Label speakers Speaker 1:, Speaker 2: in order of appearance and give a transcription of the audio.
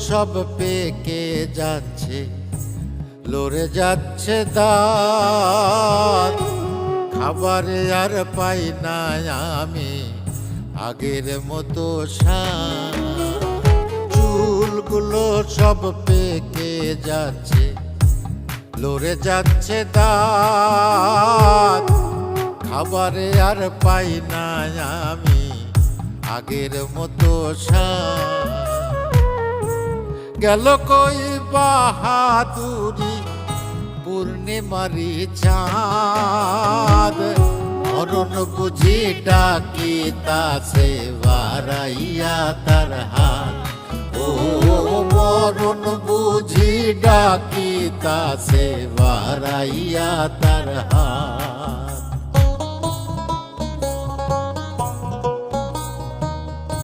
Speaker 1: সব পেকে যাচ্ছে, লড়ে যাচ্ছে দাঁত। খাবারে আর পাই না আমি আগের মতো স্বাদ। চুলগুলো সব পেকে যাচ্ছে, লড়ে যাচ্ছে দাঁত। খাবারে আর পাই না আমি আগের মতো স্বাদ। গেল কই বাহাদুরি পূর্ণিমারি চাঁদ। মরণ বুঝি ডাকিতাছে বাড়াইয়া তার হাত। ও মরণ বুঝি ডাকিতাছে বাড়াইয়া তার হাত।